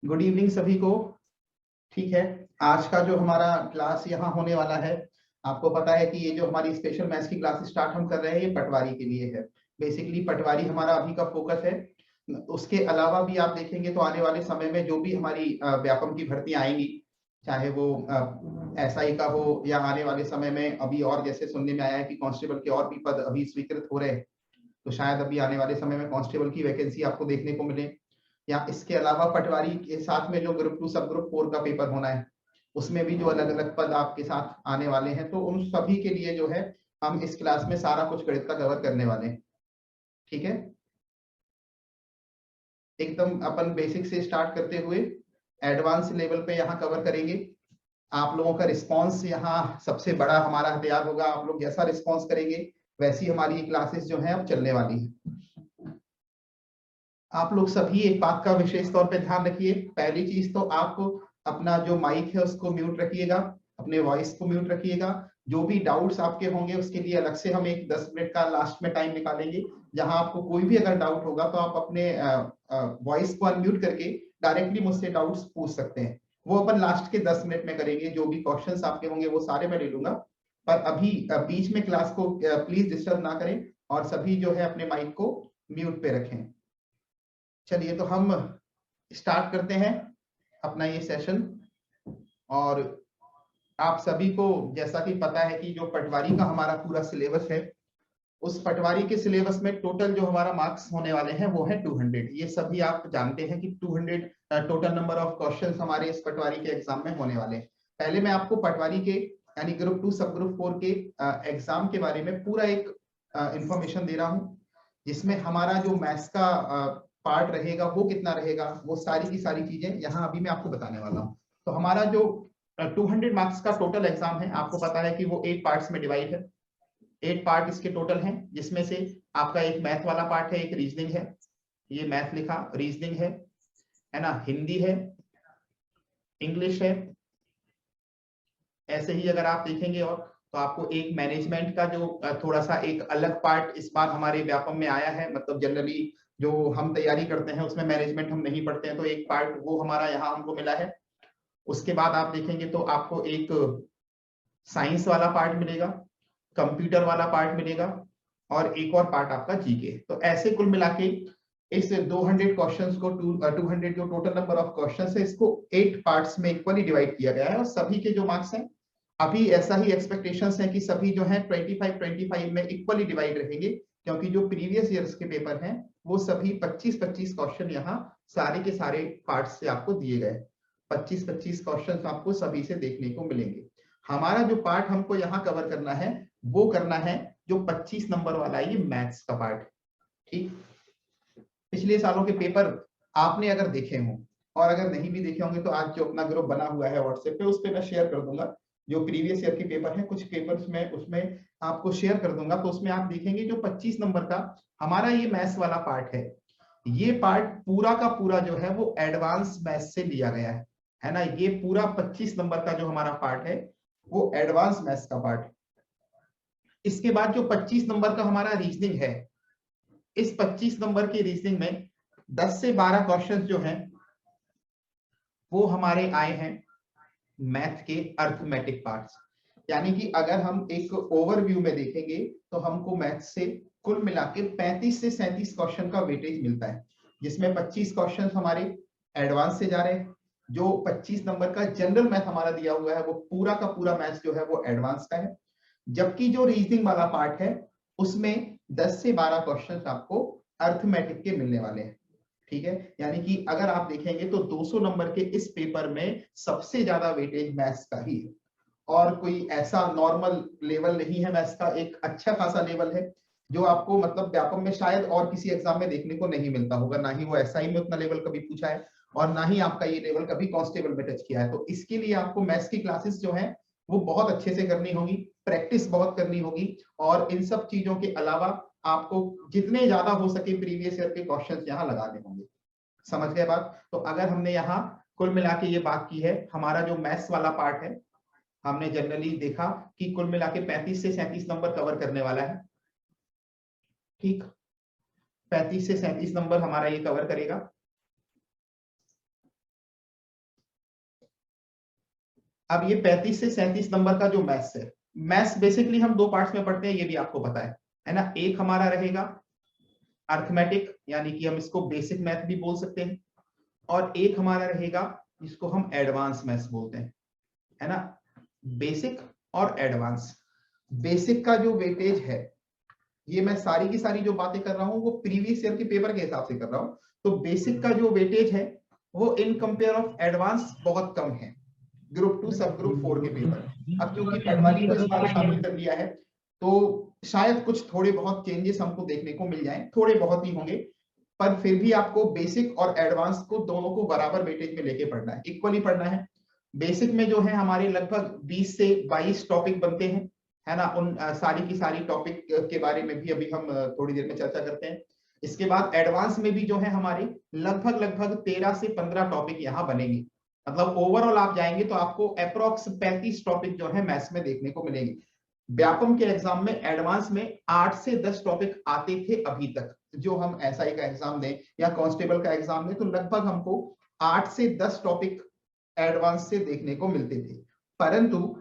Good evening सभी को। ठीक है, आज का जो हमारा क्लास यहाँ होने वाला है, आपको पता है कि ये जो हमारी स्पेशल मैथ्स की क्लास स्टार्ट हम कर रहे हैं ये पटवारी के लिए है। बेसिकली पटवारी हमारा अभी का फोकस है। उसके अलावा भी आप देखेंगे तो आने वाले समय में जो भी हमारी व्यापम की भर्ती आएंगी, चाहे वो एसआई का हो या आने वाले समय में अभी और जैसे सुनने में आया है कि कांस्टेबल के और भी पद अभी स्वीकृत हो रहे हैं, तो शायद अभी आने वाले समय में कांस्टेबल की वैकेंसी आपको देखने को मिले। या इसके अलावा पटवारी के साथ में जो ग्रुप 2 सब ग्रुप 4 का पेपर होना है, उसमें भी जो अलग अलग पद आपके साथ आने वाले हैं, तो उन सभी के लिए जो है हम इस क्लास में सारा कुछ गणित का कवर करने वाले हैं। ठीक है, एकदम अपन बेसिक से स्टार्ट करते हुए एडवांस लेवल पे यहाँ कवर करेंगे। आप लोगों का रिस्पांस यहाँ सबसे बड़ा हमारा हथियार होगा। आप लोग जैसा रिस्पांस करेंगे वैसी हमारी क्लासेस जो है अब चलने वाली है। आप लोग सभी एक बात का विशेष तौर पे ध्यान रखिए। पहली चीज तो आप अपना जो माइक है उसको म्यूट रखिएगा, अपने वॉइस को म्यूट रखिएगा। जो भी डाउट्स आपके होंगे उसके लिए अलग से हम एक 10 मिनट का लास्ट में टाइम निकालेंगे, जहां आपको कोई भी अगर डाउट होगा तो आप अपने वॉइस को अनम्यूट करके डायरेक्टली मुझसे डाउट्स पूछ सकते हैं। वो अपन लास्ट के 10 मिनट में करेंगे। जो भी क्वेश्चंस आपके होंगे वो सारे मैं ले लूंगा, पर अभी बीच में क्लास को प्लीज डिस्टर्ब ना करें और सभी जो है अपने माइक को म्यूट पे रखें। चलिए तो हम स्टार्ट करते हैं अपना ये सेशन। और आप सभी को जैसा कि पता है कि जो पटवारी का हमारा पूरा सिलेबस है, उस पटवारी के सिलेबस में टोटल जो हमारा मार्क्स होने वाले हैं वो है 200। ये सभी आप जानते हैं कि 200 टोटल नंबर ऑफ क्वेश्चंस हमारे इस पटवारी के एग्जाम में होने वाले हैं। पहले मैं आपको पटवारी के यानी ग्रुप 2 सब ग्रुप 4 के एग्जाम के बारे में पूरा एक इंफॉर्मेशन दे रहा हूँ, जिसमें हमारा जो मैथ्स का पार्ट रहेगा वो कितना रहेगा, वो सारी की सारी चीजें यहाँ अभी मैं आपको बताने वाला हूँ। तो हमारा जो 200 मार्क्स का टोटल एग्जाम है, आपको पता है कि वो 8 पार्ट्स में डिवाइड है। 8 पार्ट इसके टोटल हैं, जिसमें से आपका एक मैथ वाला पार्ट है, एक रीजनिंग है, ये मैथ लिखा, रीजनिंग है ना, हिंदी है, इंग्लिश है। ऐसे ही अगर आप देखेंगे और तो आपको एक मैनेजमेंट का जो थोड़ा सा एक अलग पार्ट इस बार हमारे व्यापम में आया है। मतलब जनरली जो हम तैयारी करते हैं उसमें मैनेजमेंट हम नहीं पढ़ते हैं, तो एक पार्ट वो हमारा यहाँ हमको मिला है। उसके बाद आप देखेंगे तो आपको एक साइंस वाला पार्ट मिलेगा, कंप्यूटर वाला पार्ट मिलेगा और एक और पार्ट आपका जीके। तो ऐसे कुल मिला के इस 200 क्वेश्चंस को 200 जो टोटल नंबर ऑफ क्वेश्चंस है, इसको 8 पार्ट्स में इक्वली डिवाइड किया गया है। और सभी के जो मार्क्स हैं अभी ऐसा ही एक्सपेक्टेशंस है कि सभी जो है 25-25 में इक्वली डिवाइड रहेंगे, क्योंकि जो प्रीवियस ईयर्स के पेपर हैं वो सभी 25-25 क्वेश्चन यहाँ सारे के सारे पार्ट्स से आपको दिए गए। 25-25 क्वेश्चन आपको सभी से देखने को मिलेंगे। हमारा जो पार्ट हमको यहाँ कवर करना है वो करना है जो 25 नंबर वाला ये मैथ्स का पार्ट। ठीक, पिछले सालों के पेपर आपने अगर देखे हों और अगर नहीं भी देखे होंगे तो आज जो अपना ग्रुप बना हुआ है व्हाट्सएप पे, उस पे मैं शेयर कर दूंगा जो प्रीवियस ईयर के पेपर है। कुछ पेपर्स में उसमें आपको शेयर कर दूंगा, तो उसमें आप देखेंगे जो 25 नंबर का हमारा ये मैथ्स वाला पार्ट है, ये पार्ट पूरा का पूरा जो है वो एडवांस मैथ्स से लिया गया है ना। ये पूरा 25 नंबर का जो हमारा पार्ट है वो एडवांस मैथ्स का पार्ट। इसके बाद जो 25 नंबर का हमारा रीजनिंग है, इस 25 नंबर की रीजनिंग में 10 से 12 क्वेश्चंस जो हैं वो हमारे आए हैं मैथ के अर्थमेटिक पार्ट्स। यानी कि अगर हम एक ओवरव्यू में देखेंगे तो हमको मैथ से कुल मिला के 35 से 37 क्वेश्चन का वेटेज मिलता है, जिसमें 25 क्वेश्चन हमारे एडवांस से जा रहे हैं। जो 25 नंबर का जनरल मैथ हमारा दिया हुआ है वो पूरा का पूरा मैथ जो है वो एडवांस का है। जबकि जो रीजनिंग वाला पार्ट है उसमें 10 से 12 क्वेश्चन आपको अर्थमेटिक के मिलने वाले हैं। ठीक है, यानी कि अगर आप देखेंगे तो 200 नंबर के इस पेपर में सबसे ज्यादा वेटेज मैथ्स का ही है। और कोई ऐसा नॉर्मल लेवल नहीं है मैथ्स का, एक अच्छा खासा लेवल है जो आपको मतलब व्यापम में शायद और किसी एग्जाम में देखने को नहीं मिलता होगा। ना ही वो एसआई में उतना लेवल कभी पूछा है और ना ही आपका ये लेवल कभी कांस्टेबल में टच किया है। तो इसके लिए आपको मैथ्स की क्लासेस जो है वो बहुत अच्छे से करनी होगी, प्रैक्टिस बहुत करनी होगी। और इन सब चीजों के अलावा आपको जितने ज्यादा हो सके प्रीवियस ईयर के क्वेश्चंस यहाँ लगाने होंगे। समझ गए बात? तो अगर हमने यहाँ कुल मिला के ये बात की है, हमारा जो मैथ्स वाला पार्ट है हमने जनरली देखा कि कुल मिला के 35 से 37 नंबर कवर करने वाला है। ठीक, 35 से 37 नंबर हमारा ये कवर करेगा। अब ये 35 से 37 नंबर का जो मैथ्स है, मैथ्स बेसिकली हम दो पार्ट्स में पढ़ते हैं, ये भी आपको पता है ना। एक हमारा रहेगा अर्थमेटिक, यानी कि हम इसको बेसिक मैथ भी बोल सकते हैं, और एक हमारा रहेगा जिसको हम एडवांस मैथ्स बोलते हैं, है ना। बेसिक और एडवांस। बेसिक का जो वेटेज है, ये मैं सारी की सारी जो बातें कर रहा हूं वो प्रीवियस ईयर के पेपर के हिसाब से कर रहा हूं, तो बेसिक का जो वेटेज है वो इन कंपेयर ऑफ एडवांस बहुत कम है ग्रुप 2 सब ग्रुप 4 के पेपर। अब क्योंकि पटवारी को इस बार शामिल कर दिया है, तो शायद कुछ थोड़े बहुत चेंजेस हमको देखने को मिल जाएं, थोड़े बहुत ही होंगे, पर फिर भी आपको बेसिक और एडवांस को दोनों को बराबर वेटेज में लेके पढ़ना है, इक्वली पढ़ना है। बेसिक में जो है हमारे लगभग 20 से 22 टॉपिक बनते हैं, है ना। उन सारी की सारी टॉपिक के बारे में भी अभी हम थोड़ी देर में चर्चा करते हैं। इसके बाद एडवांस में भी जो है हमारे लगभग लगभग 13 से 15 टॉपिक यहाँ बनेंगे, मतलब ओवरऑल आप जाएंगे तो आपको अप्रोक्स 35 टॉपिक जो है मैथ्स में देखने को मिलेंगे। व्यापम के एग्जाम में एडवांस में 8 से 10 टॉपिक आते थे अभी तक, जो हम एसआई का एग्जाम दें या कांस्टेबल का एग्जाम दें तो लगभग हमको 8 से 10 टॉपिक एडवांस से देखने को मिलते थे। परंतु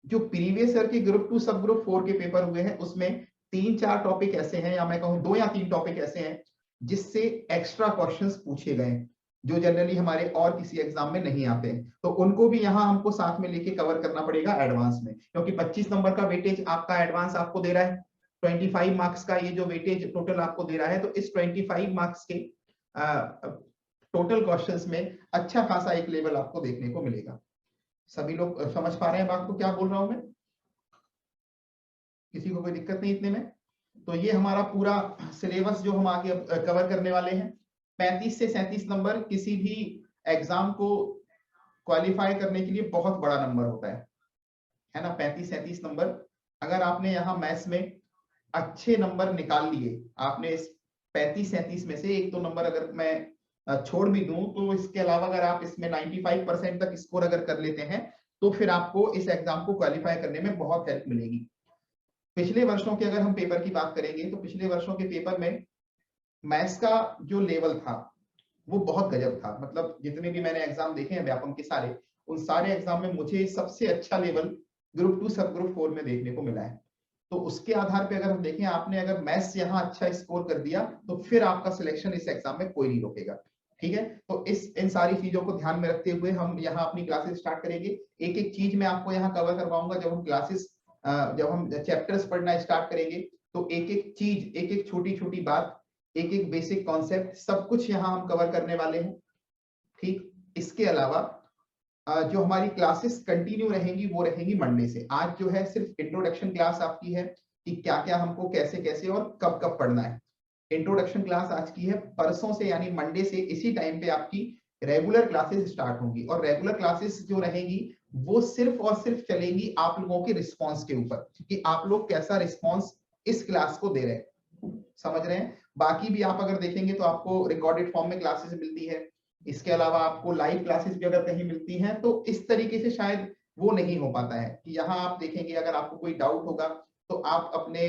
जो प्रीवियस ईयर के ग्रुप 2 सब ग्रुप 4 के पेपर हुए हैं उसमें 3-4 टॉपिक ऐसे हैं, या मैं कहूं 2 या 3 टॉपिक ऐसे हैं जिससे एक्स्ट्रा क्वेश्चंस पूछे गए, जो जनरली हमारे और किसी एग्जाम में नहीं आते हैं, तो उनको भी यहाँ हमको साथ में लेके कवर करना पड़ेगा एडवांस में, क्योंकि 25 नंबर का वेटेज आपका एडवांस आपको दे रहा है, 25 मार्क्स का ये जो वेटेज टोटल आपको दे रहा है, तो इस 25 मार्क्स के टोटल क्वेश्चंस में अच्छा खासा एक लेवल आपको देखने को मिलेगा। सभी लोग समझ पा रहे हैं बात को, क्या बोल रहा हूं मैं? किसी को कोई दिक्कत नहीं इतने में? तो ये हमारा पूरा सिलेबस जो हम आगे कवर करने वाले हैं। 35 से 37 नंबर किसी भी एग्जाम को क्वालिफाई करने के लिए बहुत बड़ा नंबर होता है ना। 35-37 नंबर, अगर आपने यहाँ मैथ्स में अच्छे नंबर निकाल लिए, आपने इस 35-37 में से एक दो नंबर अगर मैं छोड़ भी दूं, तो इसके अलावा अगर आप इसमें 95% तक स्कोर अगर कर लेते हैं तो फिर आपको इस एग्जाम को क्वालिफाई करने में बहुत हेल्प मिलेगी। पिछले वर्षों के अगर हम पेपर की बात करेंगे तो पिछले वर्षों के पेपर में मैथ्स का जो लेवल था वो बहुत गजब था, मतलब जितने भी मैंने एग्जाम देखे हैं व्यापम के सारे, उन सारे एग्जाम में मुझे सबसे अच्छा लेवल ग्रुप 2 सब ग्रुप 4 में देखने को मिला है। तो उसके आधार पे अगर हम देखें, आपने अगर मैथ्स यहाँ अच्छा स्कोर कर दिया तो फिर आपका सिलेक्शन इस एग्जाम में कोई नहीं रोकेगा, ठीक है। तो इन सारी चीजों को ध्यान में रखते हुए हम यहाँ अपनी क्लासेस स्टार्ट करेंगे। एक एक चीज मैं आपको यहाँ कवर करवाऊंगा। जब हम चैप्टर्स पढ़ना स्टार्ट करेंगे तो एक एक चीज, एक एक छोटी छोटी बात, एक एक बेसिक कॉन्सेप्ट, सब कुछ यहाँ हम कवर करने वाले हैं, ठीक। इसके अलावा जो हमारी क्लासेस कंटिन्यू रहेंगी वो रहेंगी मंडे से। आज जो है सिर्फ इंट्रोडक्शन क्लास आपकी है कि क्या क्या हमको कैसे कैसे और कब कब पढ़ना है। इंट्रोडक्शन क्लास आज की है। परसों से यानी मंडे से इसी टाइम पे आपकी रेगुलर क्लासेस स्टार्ट होंगी, और रेगुलर क्लासेस जो रहेंगी वो सिर्फ और सिर्फ चलेंगी आप लोगों के रिस्पॉन्स के ऊपर, कि आप लोग कैसा रिस्पॉन्स इस क्लास को दे रहे हैं, समझ रहे हैं। बाकी भी आप अगर देखेंगे तो आपको रिकॉर्डेड फॉर्म में क्लासेस मिलती है, इसके अलावा आपको लाइव क्लासेस भी अगर कहीं मिलती हैं, तो इस तरीके से शायद वो नहीं हो पाता है कि यहाँ आप देखेंगे अगर आपको कोई डाउट होगा तो आप अपने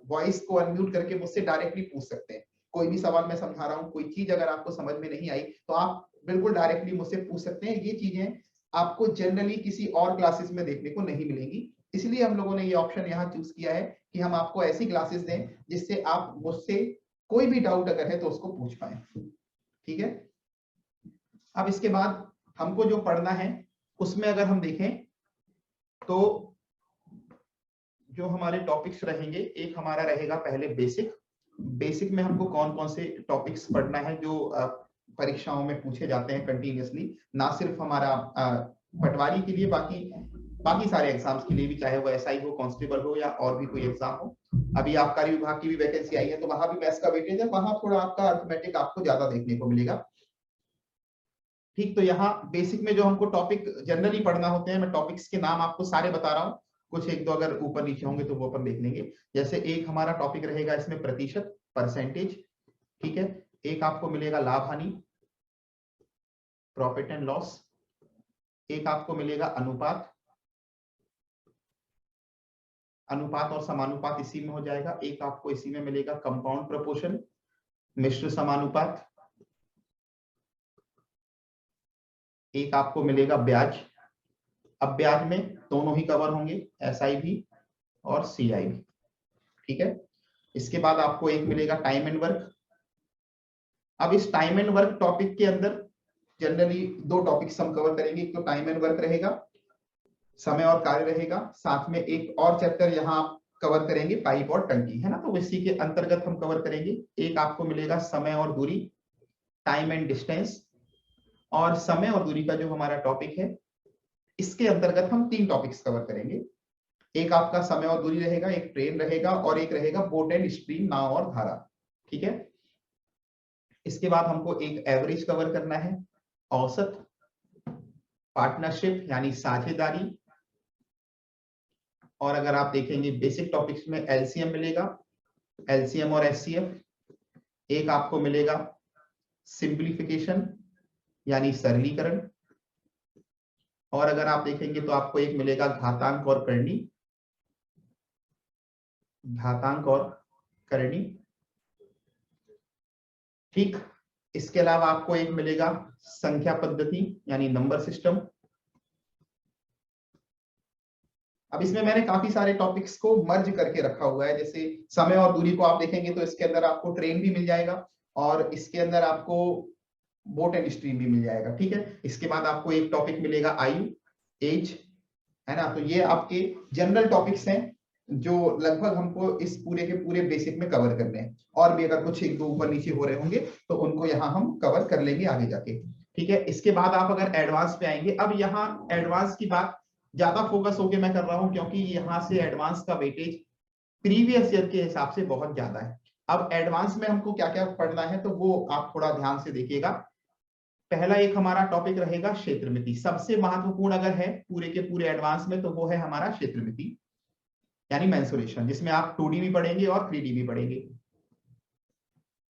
वॉइस को अनम्यूट करके मुझसे डायरेक्टली पूछ सकते हैं। कोई भी सवाल मैं समझा रहा हूँ, कोई चीज अगर आपको समझ में नहीं आई तो आप बिल्कुल डायरेक्टली मुझसे पूछ सकते हैं। ये चीजें आपको जनरली किसी और क्लासेस में देखने को नहीं मिलेंगी, इसलिए हम लोगों ने ये ऑप्शन यहाँ चूज किया है कि हम आपको ऐसी क्लासेस दें जिससे आप मुझसे कोई भी डाउट अगर है तो उसको पूछ पाए, ठीक है। अब इसके बाद हमको जो पढ़ना है उसमें अगर हम देखें तो जो हमारे टॉपिक्स रहेंगे, एक हमारा रहेगा पहले बेसिक। बेसिक में हमको कौन कौन से टॉपिक्स पढ़ना है जो परीक्षाओं में पूछे जाते हैं कंटिन्यूअसली, ना सिर्फ हमारा पटवारी के लिए, बाकी सारे एग्जाम्स के लिए भी, चाहे वो एसआई हो, कांस्टेबल हो या और भी कोई एग्जाम हो। अभी आबकारी विभाग की भी वैकेंसी आई है तो वहां भी मैथ्स का वेटेज है, वहां थोड़ा आपका अर्थमेटिक आपको ज्यादा देखने को मिलेगा, ठीक। तो यहाँ बेसिक में जो हमको टॉपिक जनरली पढ़ना होते हैं, मैं टॉपिक्स के नाम आपको सारे बता रहा हूँ, कुछ एक दो अगर ऊपर नीचे होंगे तो वो अपन देख लेंगे। जैसे एक हमारा टॉपिक रहेगा इसमें प्रतिशत, परसेंटेज, ठीक है। एक आपको मिलेगा लाभ हानि, प्रॉफिट एंड लॉस। एक आपको मिलेगा अनुपात, अनुपात और समानुपात इसी में हो जाएगा। एक आपको इसी में मिलेगा कंपाउंड प्रोपोर्शन, मिश्र समानुपात। एक आपको मिलेगा ब्याज, अब ब्याज में दोनों ही कवर होंगे, SI भी और CI भी, ठीक है। इसके बाद आपको एक मिलेगा टाइम एंड वर्क। अब इस टाइम एंड वर्क टॉपिक के अंदर जनरली दो टॉपिक्स हम कवर करेंगे, एक तो टाइम एंड वर्क रहेगा, समय और कार्य रहेगा, साथ में एक और चैप्टर यहाँ आप कवर करेंगे पाइप और टंकी, है ना। तो इसी के अंतर्गत हम कवर करेंगे। एक आपको मिलेगा समय और दूरी, टाइम एंड डिस्टेंस। और समय और दूरी का जो हमारा टॉपिक है, इसके अंतर्गत हम 3 टॉपिक्स कवर करेंगे। एक आपका समय और दूरी रहेगा, एक ट्रेन रहेगा और एक रहेगा बोट एंड स्ट्रीम, नाव और धारा, ठीक है। इसके बाद हमको एक एवरेज कवर करना है, औसत, पार्टनरशिप यानी साझेदारी, और अगर आप देखेंगे बेसिक टॉपिक्स में LCM मिलेगा, LCM और HCF। एक आपको मिलेगा सिंप्लीफिकेशन यानी सरलीकरण, और अगर आप देखेंगे तो आपको एक मिलेगा घातांक और करनी, घातांक और करनी, ठीक। इसके अलावा आपको एक मिलेगा संख्या पद्धति यानी नंबर सिस्टम। अब इसमें मैंने काफी सारे टॉपिक्स को मर्ज करके रखा हुआ है, जैसे समय और दूरी को आप देखेंगे तो इसके अंदर आपको ट्रेन भी मिल जाएगा और इसके अंदर आपको बोट एंड स्ट्रीम भी मिल जाएगा, ठीक है। इसके बाद आपको एक टॉपिक मिलेगा आयु, एज, है ना। तो ये आपके जनरल टॉपिक्स हैं जो लगभग हमको इस पूरे के पूरे बेसिक में कवर करने हैं, और भी अगर कुछ एक दो ऊपर नीचे हो रहे होंगे तो उनको यहाँ हम कवर कर लेंगे आगे जाके, ठीक है। इसके बाद आप अगर एडवांस पे आएंगे, अब यहाँ एडवांस की बात ज्यादा फोकस होके मैं कर रहा हूँ क्योंकि यहाँ से एडवांस का वेटेज प्रीवियस ईयर के हिसाब से बहुत ज्यादा है। अब एडवांस में हमको क्या क्या पढ़ना है तो वो आप थोड़ा ध्यान से देखिएगा। पहला एक हमारा टॉपिक रहेगा क्षेत्रमिति, सबसे महत्वपूर्ण अगर है पूरे के पूरे एडवांस में तो वो है हमारा क्षेत्रमिति यानी मेंसुरेशन, जिसमें आप 2D भी पढ़ेंगे और 3D भी पढ़ेंगे।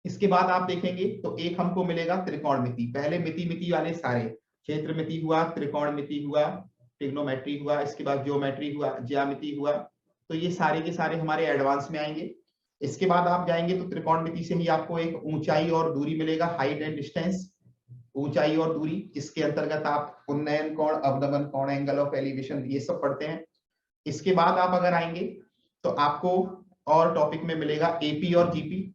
इसके बाद आप देखेंगे तो एक हमको मिलेगा त्रिकोणमिति, पहले मिति वाले सारे, क्षेत्रमिति हुआ, त्रिकोणमिति हुआ, ट्रिग्नोमेट्री हुआ, इसके बाद ज्योमेट्री हुआ, ज्यामिति हुआ, तो ये सारे के सारे हमारे एडवांस में आएंगे। इसके बाद आप जाएंगे तो त्रिकोणमिति से ही आपको एक ऊंचाई और दूरी मिलेगा, हाइट एंड डिस्टेंस, ऊंचाई और दूरी, जिसके अंतर्गत आप उन्नयन कोण, अवनमन कोण, एंगल ऑफ एलिवेशन, ये सब पढ़ते हैं। इसके बाद आप अगर आएंगे तो आपको और टॉपिक में मिलेगा एपी और जीपी,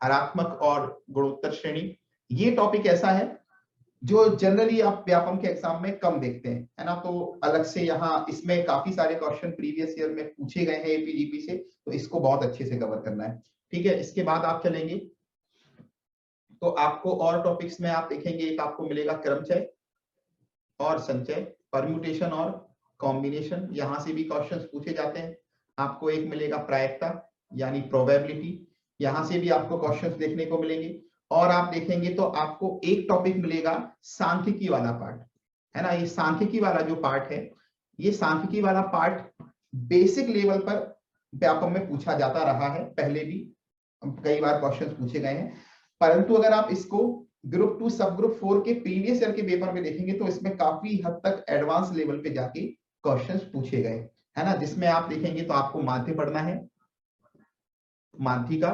हरात्मक और गुणोत्तर श्रेणी। ये टॉपिक ऐसा है जो जनरली आप व्यापम के एग्जाम में कम देखते हैं, है ना। तो अलग से यहाँ इसमें काफी सारे क्वेश्चन प्रीवियस ईयर में पूछे गए हैं एपी जीपी से, तो इसको बहुत अच्छे से कवर करना है, ठीक है। इसके बाद आप चलेंगे तो आपको और टॉपिक्स में आप देखेंगे, एक आपको मिलेगा क्रमचय और संचय, परम्यूटेशन और कॉम्बिनेशन, यहां से भी क्वेश्चंस पूछे जाते हैं। आपको एक मिलेगा प्रायिकता यानी प्रोबेबिलिटी, यहां से भी आपको क्वेश्चंस देखने को मिलेंगे। और आप देखेंगे तो आपको एक टॉपिक मिलेगा सांख्यिकी वाला पार्ट, है ना। ये सांख्यिकी वाला जो पार्ट है, ये सांख्यिकी वाला पार्ट बेसिक लेवल पर व्यापम में पूछा जाता रहा है, पहले भी कई बार क्वेश्चंस पूछे गए हैं, परंतु अगर आप इसको ग्रुप 2 सब ग्रुप 4 के प्रीवियस ईयर के पेपर में देखेंगे तो इसमें काफी हद तक एडवांस लेवल पे जाके क्वेश्चंस पूछे गए, है ना। जिसमें आप देखेंगे तो आपको माध्य पढ़ना है, माध्यिका,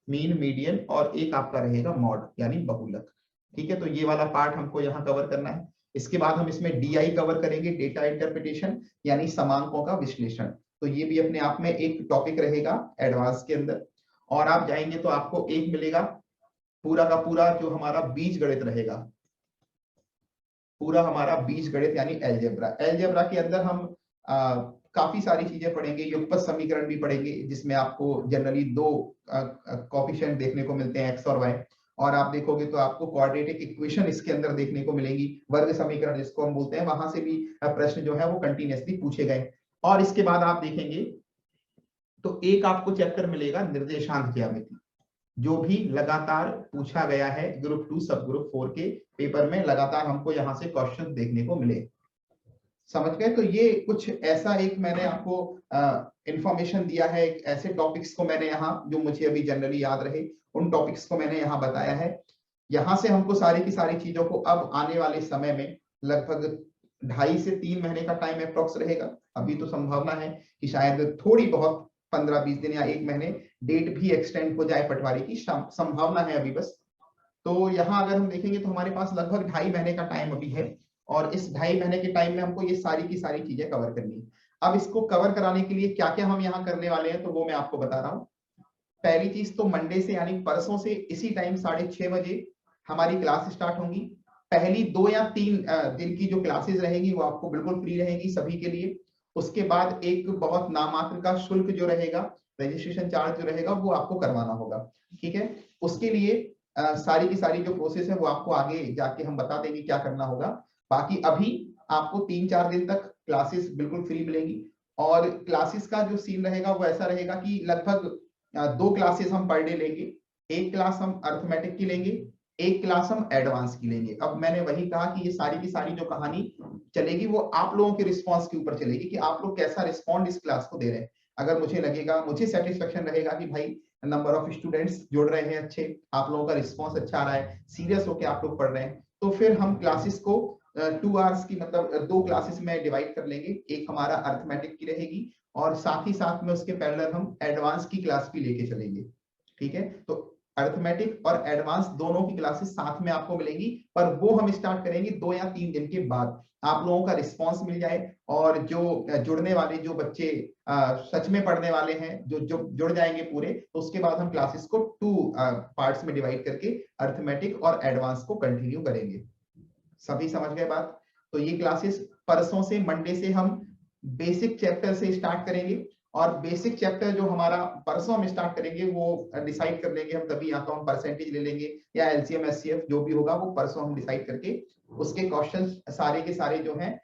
मीन, मीडियन, और एक आपका रहेगा मॉड यानी बहुलक, ठीक है। तो ये वाला पार्ट हमको यहाँ कवर करना है। इसके बाद हम इसमें DI कवर करेंगे, डेटा इंटरप्रिटेशन यानी समांकों का विश्लेषण, तो ये भी अपने आप में एक टॉपिक रहेगा एडवांस के अंदर। और आप जाएंगे तो आपको एक मिलेगा पूरा का पूरा जो हमारा बीज गणित रहेगा, पूरा हमारा बीज गणित यानी एलजेब्रा। एलजेब्रा के अंदर हम काफी सारी चीजें पढ़ेंगे, युगपत समीकरण भी पढ़ेंगे, जिसमें आपको जनरली 2 कोएफिशिएंट देखने को मिलते हैं, एक्स और वाई, और आप देखोगे तो आपको क्वाड्रेटिक इक्वेशन इसके अंदर देखने को मिलेगी, वर्ग समीकरण जिसको हम बोलते हैं, वहां से भी प्रश्न जो है वो कंटिन्यूअसली पूछे गए। और इसके बाद आप देखेंगे तो एक आपको चैप्टर मिलेगा निर्देशांक ज्यामिति, जो भी लगातार पूछा गया है ग्रुप 2 सब ग्रुप 4 के पेपर में, लगातार हमको यहाँ से क्वेश्चन देखने को मिले, समझ गए। तो ये कुछ ऐसा एक मैंने आपको इंफॉर्मेशन दिया है, एक ऐसे टॉपिक्स को मैंने यहाँ जो मुझे अभी जनरली याद रहे उन टॉपिक्स को मैंने यहाँ बताया है। यहाँ से हमको सारी की सारी चीजों को अब आने वाले समय में लगभग 2.5 से 3 महीने का टाइम अप्रोक्स रहेगा। अभी तो संभावना है कि शायद थोड़ी बहुत 15-20 दिन या 1 महीने डेट भी एक्सटेंड हो जाए, पटवारी की संभावना है अभी बस। तो यहाँ अगर हम देखेंगे तो हमारे पास लगभग 2.5 महीने का टाइम अभी है, और इस 2.5 महीने के टाइम में हमको ये सारी की सारी चीजें कवर करनी है। अब इसको कवर कराने के लिए क्या क्या हम यहाँ करने वाले हैं तो वो मैं आपको बता रहा हूँ। पहली चीज तो मंडे से यानी परसों से इसी टाइम 6:30 बजे हमारी क्लास स्टार्ट होंगी। पहली 2 या 3 दिन की जो क्लासेस रहेंगी वो आपको बिल्कुल फ्री रहेंगी सभी के लिए। उसके बाद एक बहुत नामात्र का शुल्क जो रहेगा, रजिस्ट्रेशन चार्ज जो रहेगा वो आपको करवाना होगा, ठीक है। उसके लिए सारी की सारी जो प्रोसेस है वो आपको आगे जाके हम बता देंगे क्या करना होगा। बाकी अभी आपको 3-4 दिन तक क्लासेस बिल्कुल फ्री मिलेगी। और क्लासेस का जो सीन रहेगा वो ऐसा रहेगा कि लगभग 2 क्लासेस हम पर डे लेंगे। एक क्लास हम अर्थमेटिक की लेंगे, एक क्लास हम एडवांस की लेंगे। अब मैंने वही कहा कि ये सारी की सारी जो कहानी चलेगी वो आप लोगों के रिस्पांस के ऊपर चलेगी कि आप लोग कैसा रिस्पॉन्ड इस क्लास को दे रहे हैं। अगर मुझे लगेगा, मुझे सेटिस्फेक्शन रहेगा कि भाई नंबर ऑफ स्टूडेंट्स जुड़ रहे हैं अच्छे, आप लोगों का रिस्पॉन्स अच्छा आ रहा है, सीरियस होकर आप लोग पढ़ रहे हैं, तो फिर हम क्लासेस को 2 आवर्स की मतलब 2 क्लासेस में डिवाइड कर लेंगे। एक हमारा अर्थमेटिक की रहेगी और साथ ही साथ में उसके पैरेलल हम एडवांस की क्लास भी लेके चलेंगे, ठीक है। तो अर्थमेटिक और एडवांस दोनों की क्लासेस साथ में आपको मिलेंगी, पर वो हम स्टार्ट करेंगे 2 या 3 दिन के बाद। आप लोगों का रिस्पांस मिल जाए और जो जुड़ने वाले जो बच्चे सच में पढ़ने वाले हैं, जो जो जुड़ जाएंगे पूरे, तो उसके बाद हम क्लासेस को 2 पार्ट्स में डिवाइड करके अर्थमेटिक और एडवांस को कंटिन्यू करेंगे। सभी समझ गए बात? तो ये क्लासेस परसों से, मंडे से हम बेसिक चैप्टर से स्टार्ट करेंगे। और बेसिक चैप्टर जो हमारा परसों हम स्टार्ट करेंगे वो डिसाइड कर लेंगे हम तभी, या तो हम परसेंटेज ले लेंगे या एलसीएम एचसीएफ जो भी होगा वो परसों हम डिसाइड करके उसके क्वेश्चंस सारे के सारे जो हैं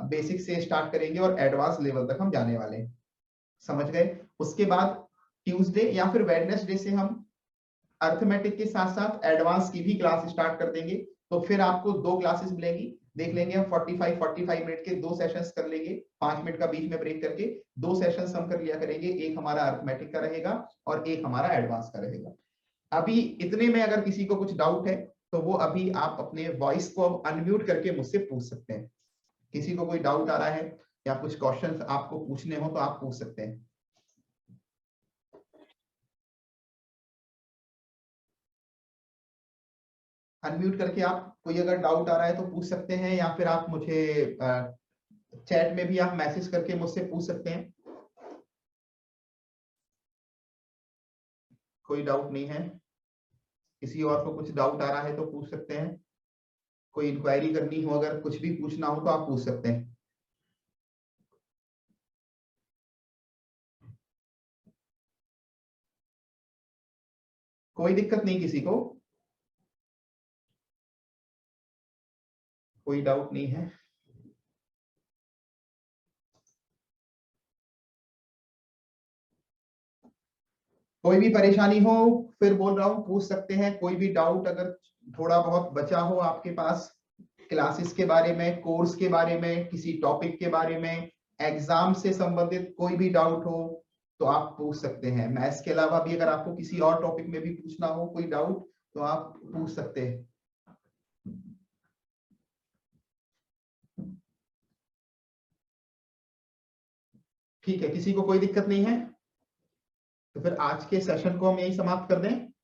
बेसिक से स्टार्ट करेंगे और एडवांस लेवल तक हम जाने वाले हैं। समझ गए? उसके बाद ट्यूसडे या फिर वेडनेसडे से हम अर्थमेटिक के साथ साथ एडवांस की भी क्लास स्टार्ट कर देंगे। तो फिर आपको 2 क्लासेस मिलेंगी, देख लेंगे हम 45 मिनट के 2 सेशंस कर लेंगे, 5 मिनट का बीच में ब्रेक करके 2 सेशंस हम कर लिया करेंगे। एक हमारा अर्थमेटिक का रहेगा और एक हमारा एडवांस का रहेगा। अभी इतने में अगर किसी को कुछ डाउट है तो वो अभी आप अपने वॉइस को अनम्यूट करके मुझसे पूछ सकते हैं। किसी को कोई डाउट आ रहा है या कुछ क्वेश्चंस आपको पूछने हो तो आप पूछ सकते हैं। अनम्यूट करके आप कोई अगर डाउट आ रहा है तो पूछ सकते हैं, या फिर आप मुझे चैट में भी आप मैसेज करके मुझसे पूछ सकते हैं। कोई डाउट नहीं है? किसी और को कुछ डाउट आ रहा है तो पूछ सकते हैं। कोई इंक्वायरी करनी हो, अगर कुछ भी पूछना हो तो आप पूछ सकते हैं। कोई दिक्कत नहीं किसी को? कोई डाउट नहीं है? कोई भी परेशानी हो फिर बोल रहा हूँ पूछ सकते हैं। कोई भी डाउट अगर थोड़ा बहुत बचा हो आपके पास, क्लासेस के बारे में, कोर्स के बारे में, किसी टॉपिक के बारे में, एग्जाम से संबंधित कोई भी डाउट हो तो आप पूछ सकते हैं। मैथ्स के अलावा भी अगर आपको किसी और टॉपिक में भी पूछना हो कोई डाउट तो आप पूछ सकते हैं। ठीक है, किसी को कोई दिक्कत नहीं है? तो फिर आज के सेशन को हम यही समाप्त कर दें।